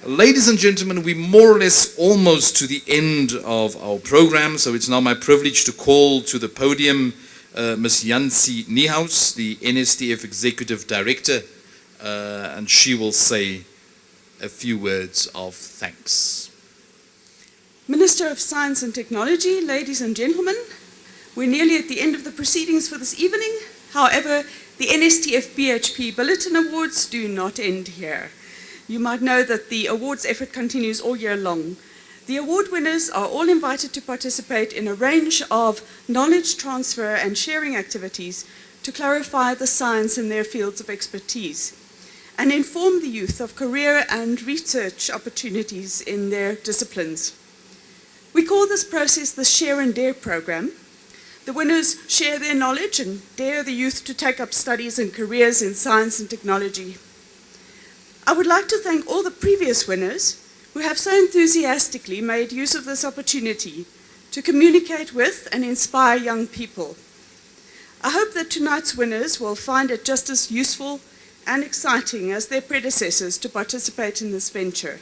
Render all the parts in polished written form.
Ladies and gentlemen, we're more or less almost to the end of our program, so it's now my privilege to call to the podium Ms. Jansie Niehaus, the NSTF Executive Director, and she will say a few words of thanks. Minister of Science and Technology, ladies and gentlemen, we're nearly at the end of the proceedings for this evening. However, the NSTF-BHP Billiton Awards do not end here. You might know that the awards effort continues all year long. The award winners are all invited to participate in a range of knowledge transfer and sharing activities to clarify the science in their fields of expertise and inform the youth of career and research opportunities in their disciplines. We call this process the Share and Dare program. The winners share their knowledge and dare the youth to take up studies and careers in science and technology. I would like to thank all the previous winners who have so enthusiastically made use of this opportunity to communicate with and inspire young people. I hope that tonight's winners will find it just as useful and exciting as their predecessors to participate in this venture.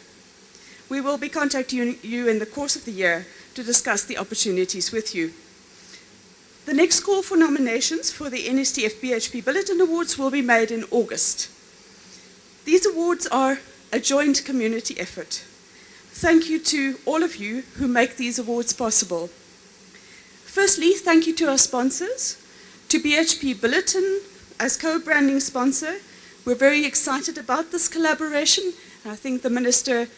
We will be contacting you in the course of the year to discuss the opportunities with you. The next call for nominations for the NSTF-BHP Billiton Awards will be made in August. These awards are a joint community effort. Thank you to all of you who make these awards possible. Firstly, thank you to our sponsors, to BHP Billiton as co-branding sponsor. We're very excited about this collaboration. I think the Minister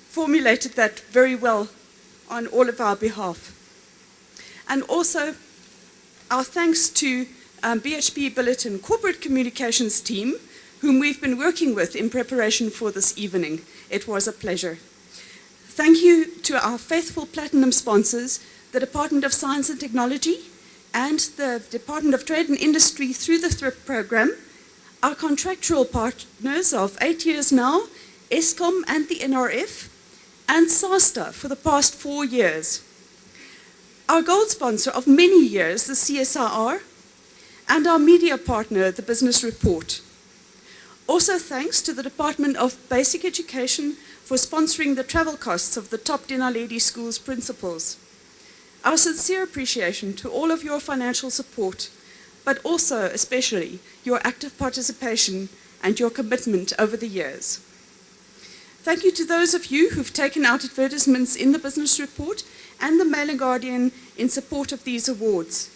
formulated that very well on all of our behalf. And also, our thanks to BHP Billiton Corporate Communications team, whom we've been working with in preparation for this evening. It was a pleasure. Thank you to our faithful platinum sponsors, the Department of Science and Technology and the Department of Trade and Industry through the THRIP program, our contractual partners of 8 years now, Eskom and the NRF, and SASTA for the past 4 years. Our gold sponsor of many years, the CSIR, and our media partner, the Business Report. Also thanks to the Department of Basic Education for sponsoring the travel costs of the top Dinaledi School's principals. Our sincere appreciation to all of your financial support, but also especially your active participation and your commitment over the years. Thank you to those of you who've taken out advertisements in the Business Report and the Mail and Guardian in support of these awards.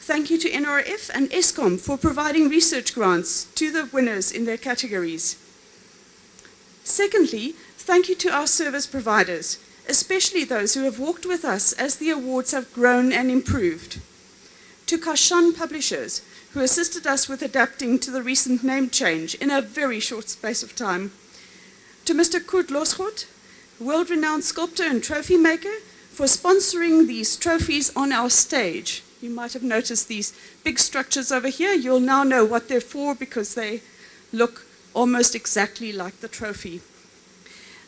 Thank you to NRF and Eskom for providing research grants to the winners in their categories. Secondly, thank you to our service providers, especially those who have walked with us as the awards have grown and improved. To Kashan Publishers, who assisted us with adapting to the recent name change in a very short space of time. To Mr. Kurt Loschot, world-renowned sculptor and trophy maker, for sponsoring these trophies on our stage. You might have noticed these big structures over here. You'll now know what they're for because they look almost exactly like the trophy.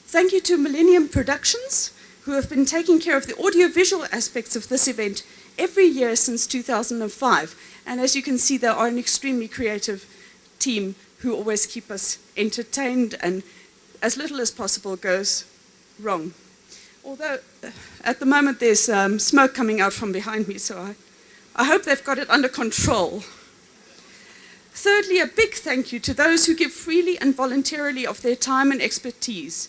Thank you to Millennium Productions, who have been taking care of the audiovisual aspects of this event every year since 2005. And as you can see, they are an extremely creative team who always keep us entertained and as little as possible goes wrong. Although at the moment there's smoke coming out from behind me, so I hope they've got it under control. Thirdly, a big thank you to those who give freely and voluntarily of their time and expertise.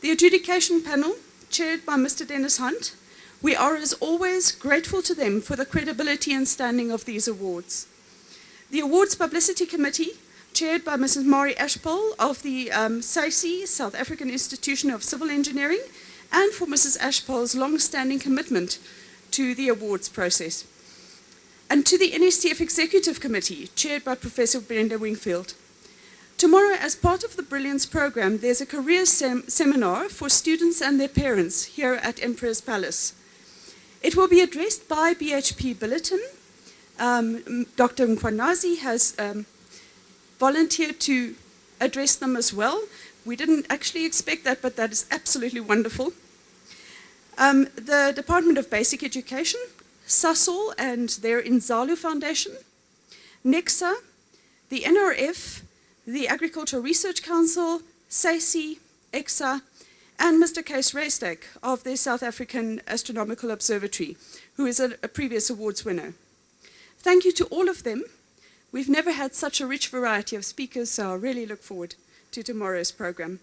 The adjudication panel, chaired by Mr. Dennis Hunt, we are as always grateful to them for the credibility and standing of these awards. The Awards Publicity Committee, chaired by Mrs. Mari Ashpole of the SAICI, South African Institution of Civil Engineering, and for Mrs. Ashpole's long-standing commitment to the awards process. And to the NSTF Executive Committee, chaired by Professor Brenda Wingfield. Tomorrow, as part of the Brilliance program, there's a career seminar for students and their parents here at Emperor's Palace. It will be addressed by BHP Billiton. Dr. Mkwanazi has volunteered to address them as well. We didn't actually expect that, but that is absolutely wonderful. The Department of Basic Education, SASOL and their Inzalu Foundation, NEXA, the NRF, the Agricultural Research Council, SAICI, EXA, and Mr. Kees Reestek of the South African Astronomical Observatory, who is a previous awards winner. Thank you to all of them. We've never had such a rich variety of speakers, so I really look forward to tomorrow's program.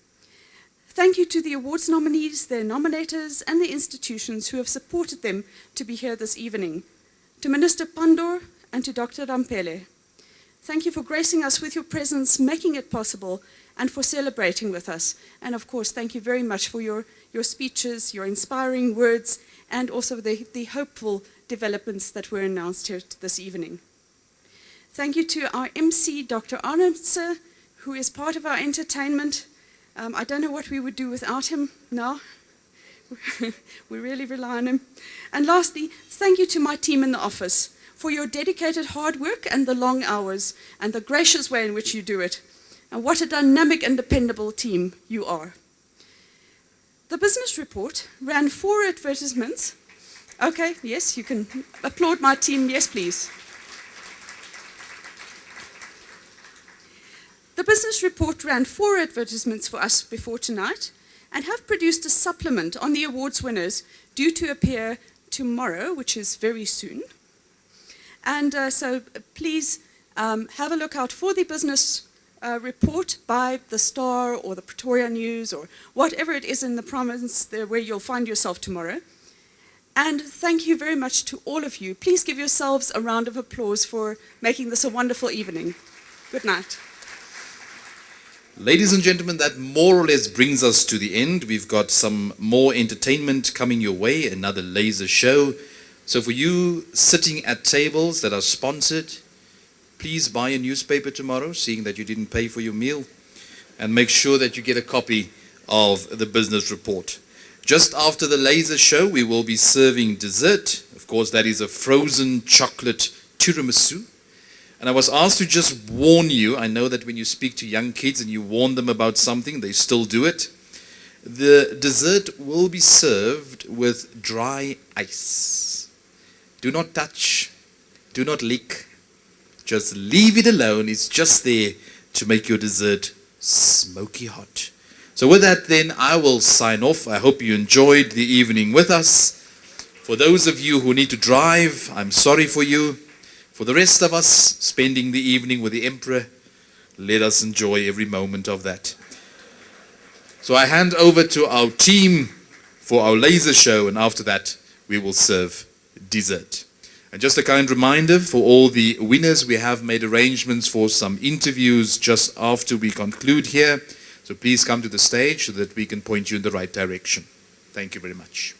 Thank you to the awards nominees, their nominators, and the institutions who have supported them to be here this evening. To Minister Pandor and to Dr. Rampele. Thank you for gracing us with your presence, making it possible, and for celebrating with us. And of course, thank you very much for your speeches, your inspiring words, and also the hopeful developments that were announced here this evening. Thank you to our MC, Dr. Arnamse, who is part of our entertainment. I don't know what we would do without him now. We really rely on him. And lastly, thank you to my team in the office for your dedicated hard work and the long hours and the gracious way in which you do it. And what a dynamic and dependable team you are. The business report ran 4 advertisements. Okay, yes, you can applaud my team. Yes, please. The business report ran 4 advertisements for us before tonight and have produced a supplement on the awards winners due to appear tomorrow, which is very soon. And so please have a look out for the business report by the Star or the Pretoria News or whatever it is in the province where you'll find yourself tomorrow. And thank you very much to all of you. Please give yourselves a round of applause for making this a wonderful evening. Good night. Ladies and gentlemen, that more or less brings us to the end. We've got some more entertainment coming your way, another laser show. So for you sitting at tables that are sponsored, please buy a newspaper tomorrow, seeing that you didn't pay for your meal, and make sure that you get a copy of the business report. Just after the laser show, we will be serving dessert. Of course, that is a frozen chocolate tiramisu. And I was asked to just warn you. I know that when you speak to young kids and you warn them about something, they still do it. The dessert will be served with dry ice. Do not touch. Do not lick. Just leave it alone. It's just there to make your dessert smoky hot. So with that then, I will sign off. I hope you enjoyed the evening with us. For those of you who need to drive, I'm sorry for you. For the rest of us, spending the evening with the Emperor, let us enjoy every moment of that. So I hand over to our team for our laser show, and after that, we will serve dessert. And just a kind reminder for all the winners, we have made arrangements for some interviews just after we conclude here. So please come to the stage so that we can point you in the right direction. Thank you very much.